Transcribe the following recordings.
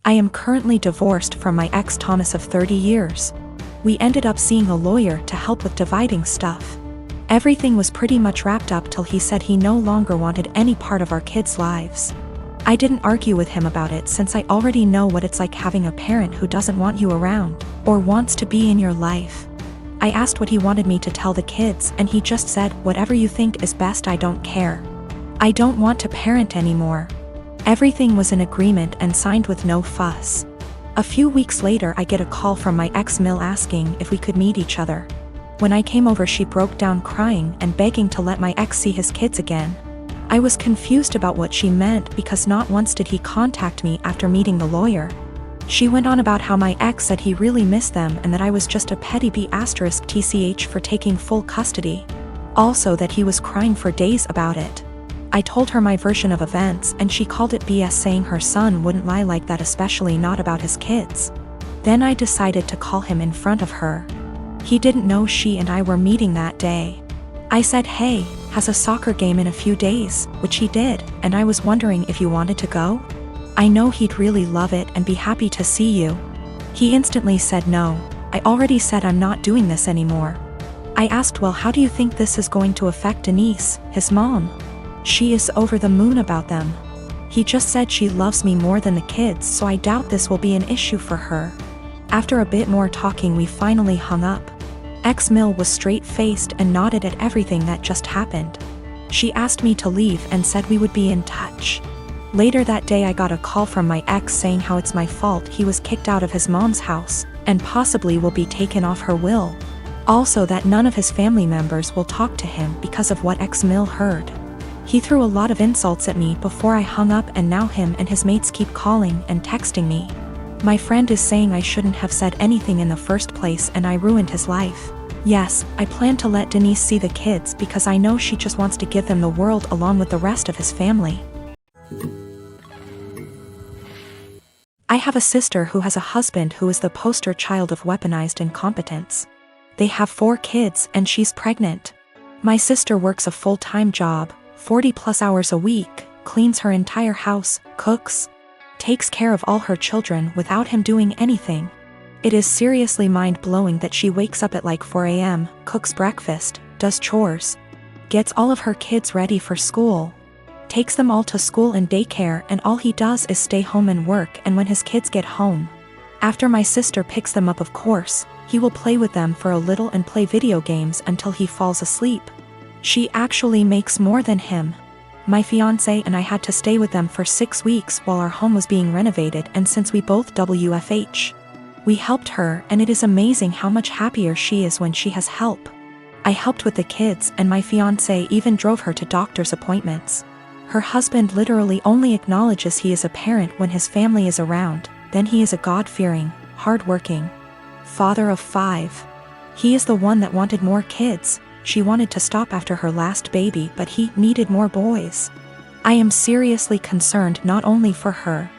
I am currently divorced from my ex Thomas of 30 years. We ended up seeing a lawyer to help with dividing stuff. Everything was pretty much wrapped up till he said he no longer wanted any part of our kids' lives. I didn't argue with him about it since I already know what it's like having a parent who doesn't want you around, or wants to be in your life. I asked what he wanted me to tell the kids and he just said, "Whatever you think is best, I don't care. I don't want to parent anymore." Everything was in agreement and signed with no fuss. A few weeks later I get a call from my ex-mill asking if we could meet each other. When I came over she broke down crying and begging to let my ex see his kids again. I was confused about what she meant because not once did he contact me after meeting the lawyer. She went on about how my ex said he really missed them and that I was just a petty B*TCH for taking full custody. Also that he was crying for days about it. I told her my version of events and she called it BS, saying her son wouldn't lie like that, especially not about his kids. Then I decided to call him in front of her. He didn't know she and I were meeting that day. I said, "Hey, has a soccer game in a few days," which he did, and I was wondering if you wanted to go? I know he'd really love it and be happy to see you. He instantly said no. I already said I'm not doing this anymore. I asked, "Well, how do you think this is going to affect Denise, his mom?" She is over the moon about them. He just said she loves me more than the kids, so I doubt this will be an issue for her. After a bit more talking we finally hung up. Ex-Mill was straight-faced and nodded at everything that just happened. She asked me to leave and said we would be in touch. Later that day I got a call from my ex saying how it's my fault he was kicked out of his mom's house, and possibly will be taken off her will. Also that none of his family members will talk to him because of what ex-Mill heard. He threw a lot of insults at me before I hung up, and now him and his mates keep calling and texting me. My friend is saying I shouldn't have said anything in the first place and I ruined his life. Yes, I plan to let Denise see the kids because I know she just wants to give them the world along with the rest of his family. I have a sister who has a husband who is the poster child of weaponized incompetence. They have 4 kids and she's pregnant. My sister works a full-time job, 40+ hours a week, cleans her entire house, cooks, takes care of all her children without him doing anything. It is seriously mind-blowing that she wakes up at like 4 a.m., cooks breakfast, does chores, gets all of her kids ready for school, takes them all to school and daycare, and all he does is stay home and work. And when his kids get home, after my sister picks them up, of course, he will play with them for a little and play video games until he falls asleep. She actually makes more than him. My fiancé and I had to stay with them for 6 weeks while our home was being renovated, and since we both WFH, we helped her, and it is amazing how much happier she is when she has help. I helped with the kids and my fiancé even drove her to doctor's appointments. Her husband literally only acknowledges he is a parent when his family is around, then he is a God-fearing, hard-working father of 5. He is the one that wanted more kids. She wanted to stop after her last baby, but he needed more boys. I am seriously concerned not only for her,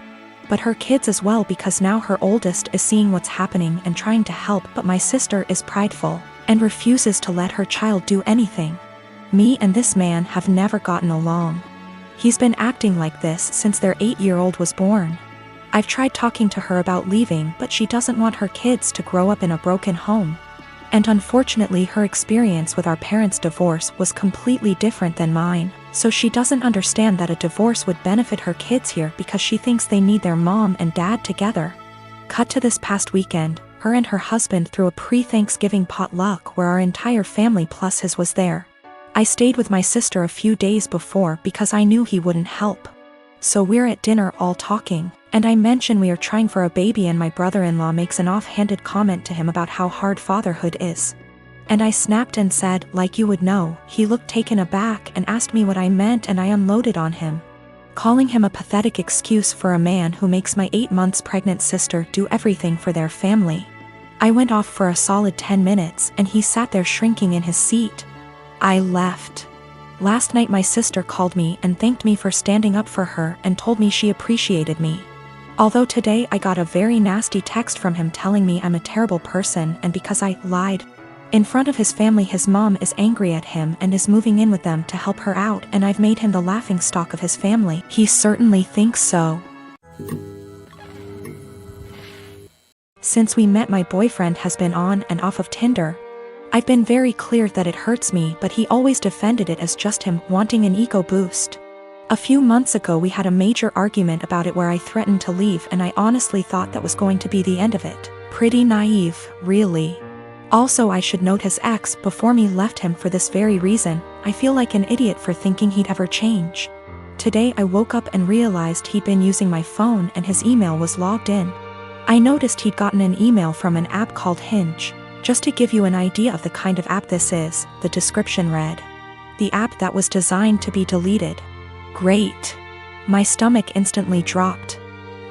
but her kids as well, because now her oldest is seeing what's happening and trying to help, but my sister is prideful and refuses to let her child do anything. Me and this man have never gotten along. He's been acting like this since their 8-year-old was born. I've tried talking to her about leaving, but she doesn't want her kids to grow up in a broken home. And unfortunately her experience with our parents' divorce was completely different than mine, so she doesn't understand that a divorce would benefit her kids here because she thinks they need their mom and dad together. Cut to this past weekend, her and her husband threw a pre-Thanksgiving potluck where our entire family plus his was there. I stayed with my sister a few days before because I knew he wouldn't help. So we're at dinner all talking, and I mention we are trying for a baby, and my brother-in-law makes an offhanded comment to him about how hard fatherhood is. And I snapped and said, "Like you would know." He looked taken aback and asked me what I meant, and I unloaded on him, calling him a pathetic excuse for a man who makes my 8 months pregnant sister do everything for their family. I went off for a solid 10 minutes and he sat there shrinking in his seat. I left. Last night my sister called me and thanked me for standing up for her and told me she appreciated me. Although today I got a very nasty text from him telling me I'm a terrible person, and because I lied in front of his family, his mom is angry at him and is moving in with them to help her out, and I've made him the laughingstock of his family. He certainly thinks so. Since we met, my boyfriend has been on and off of Tinder. I've been very clear that it hurts me, but he always defended it as just him wanting an ego boost. A few months ago we had a major argument about it where I threatened to leave, and I honestly thought that was going to be the end of it. Pretty naive, really. Also, I should note his ex before me left him for this very reason. I feel like an idiot for thinking he'd ever change. Today I woke up and realized he'd been using my phone and his email was logged in. I noticed he'd gotten an email from an app called Hinge. Just to give you an idea of the kind of app this is, the description read: the app that was designed to be deleted. Great. My stomach instantly dropped.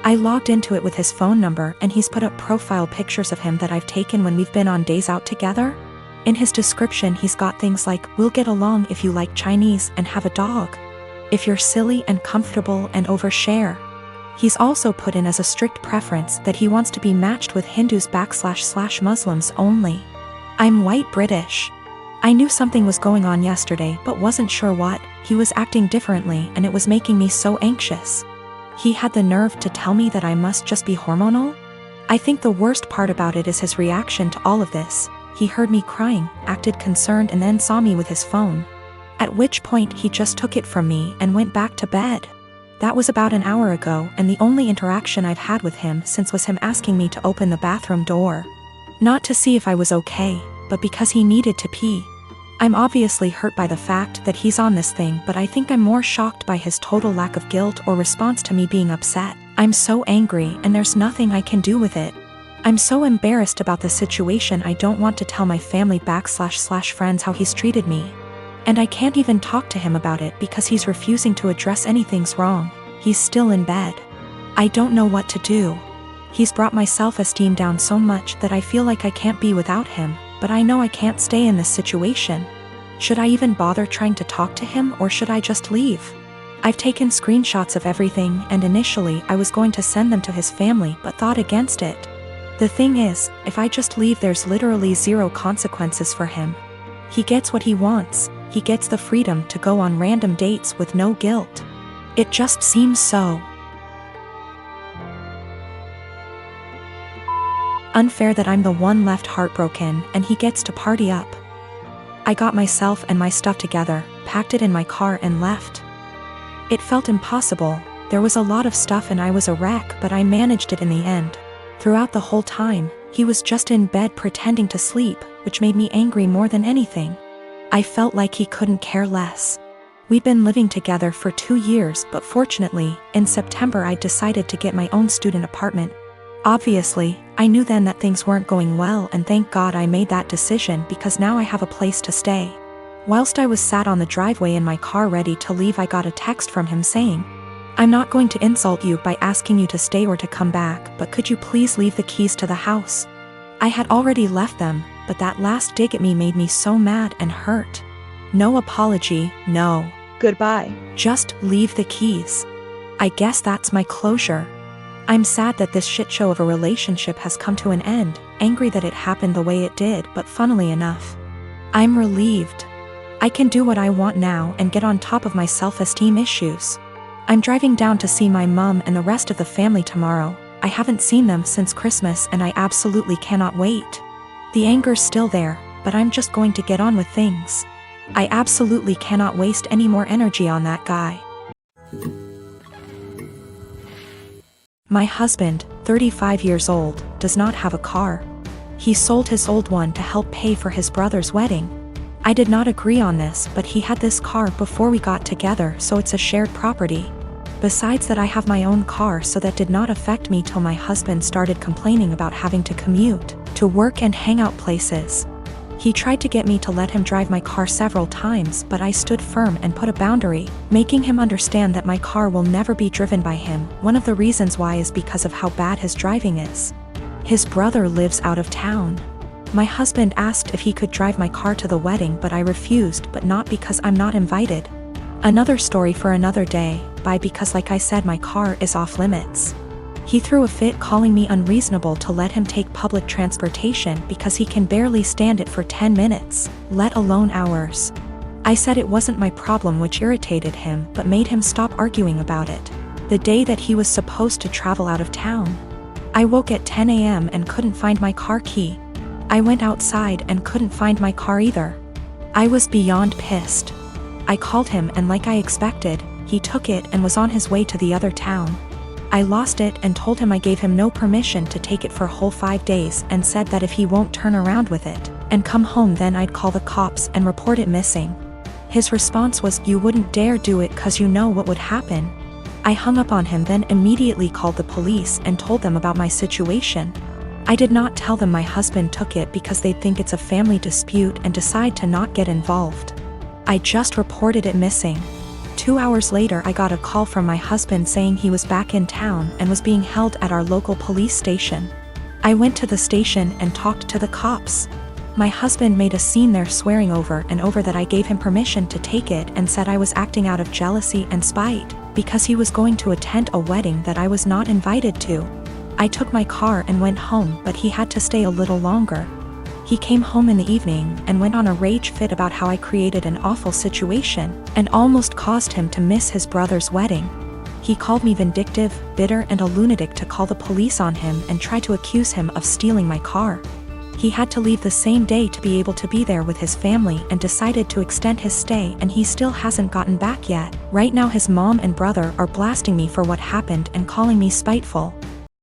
I logged into it with his phone number, and he's put up profile pictures of him that I've taken when we've been on days out together. In his description he's got things like, "We'll get along if you like Chinese and have a dog. If you're silly and comfortable and overshare." He's also put in as a strict preference that he wants to be matched with Hindus/Muslims only. I'm white British. I knew something was going on yesterday but wasn't sure what. He was acting differently and it was making me so anxious. He had the nerve to tell me that I must just be hormonal? I think the worst part about it is his reaction to all of this. He heard me crying, acted concerned, and then saw me with his phone. At which point he just took it from me and went back to bed. That was about an hour ago, and the only interaction I've had with him since was him asking me to open the bathroom door. Not to see if I was okay, but because he needed to pee. I'm obviously hurt by the fact that he's on this thing, but I think I'm more shocked by his total lack of guilt or response to me being upset. I'm so angry and there's nothing I can do with it. I'm so embarrassed about the situation I don't want to tell my family/friends how he's treated me. And I can't even talk to him about it because he's refusing to address anything's wrong. He's still in bed. I don't know what to do. He's brought my self-esteem down so much that I feel like I can't be without him, but I know I can't stay in this situation. Should I even bother trying to talk to him, or should I just leave? I've taken screenshots of everything, and initially I was going to send them to his family but thought against it. The thing is, if I just leave there's literally zero consequences for him. He gets what he wants. He gets the freedom to go on random dates with no guilt. It just seems so unfair that I'm the one left heartbroken and he gets to party up. I got myself and my stuff together, packed it in my car and left. It felt impossible. There was a lot of stuff and I was a wreck, but I managed it in the end. Throughout the whole time, he was just in bed pretending to sleep, which made me angry more than anything. I felt like he couldn't care less. We'd been living together for 2 years, but fortunately, in September I decided to get my own student apartment. Obviously, I knew then that things weren't going well, and thank God I made that decision because now I have a place to stay. Whilst I was sat on the driveway in my car ready to leave, I got a text from him saying, "I'm not going to insult you by asking you to stay or to come back, but could you please leave the keys to the house?" I had already left them, but that last dig at me made me so mad and hurt. No apology, no goodbye, just leave the keys. I guess that's my closure. I'm sad that this shit show of a relationship has come to an end, angry that it happened the way it did, but funnily enough, I'm relieved. I can do what I want now and get on top of my self-esteem issues. I'm driving down to see my mom and the rest of the family tomorrow. I haven't seen them since Christmas and I absolutely cannot wait. The anger's still there, but I'm just going to get on with things. I absolutely cannot waste any more energy on that guy. My husband, 35 years old, does not have a car. He sold his old one to help pay for his brother's wedding. I did not agree on this, but he had this car before we got together, so it's a shared property. Besides that, I have my own car, so that did not affect me till my husband started complaining about having to commute to work and hangout places. He tried to get me to let him drive my car several times, but I stood firm and put a boundary, making him understand that my car will never be driven by him. One of the reasons why is because of how bad his driving is. His brother lives out of town. My husband asked if he could drive my car to the wedding, but I refused, but not because I'm not invited. Another story for another day, because like I said, my car is off limits. He threw a fit calling me unreasonable to let him take public transportation because he can barely stand it for 10 minutes, let alone hours. I said it wasn't my problem, which irritated him but made him stop arguing about it. The day that he was supposed to travel out of town, I woke at 10 a.m. and couldn't find my car key. I went outside and couldn't find my car either. I was beyond pissed. I called him and like I expected, he took it and was on his way to the other town. I lost it and told him I gave him no permission to take it for a whole 5 days and said that if he won't turn around with it and come home then I'd call the cops and report it missing. His response was, "You wouldn't dare do it 'cause you know what would happen." I hung up on him, then immediately called the police and told them about my situation. I did not tell them my husband took it because they'd think it's a family dispute and decide to not get involved. I just reported it missing. 2 hours later I got a call from my husband saying he was back in town and was being held at our local police station. I went to the station and talked to the cops. My husband made a scene there, swearing over and over that I gave him permission to take it and said I was acting out of jealousy and spite because he was going to attend a wedding that I was not invited to. I took my car and went home, but he had to stay a little longer. He came home in the evening and went on a rage fit about how I created an awful situation and almost caused him to miss his brother's wedding. He called me vindictive, bitter, and a lunatic to call the police on him and try to accuse him of stealing my car. He had to leave the same day to be able to be there with his family and decided to extend his stay, and he still hasn't gotten back yet. Right now his mom and brother are blasting me for what happened and calling me spiteful.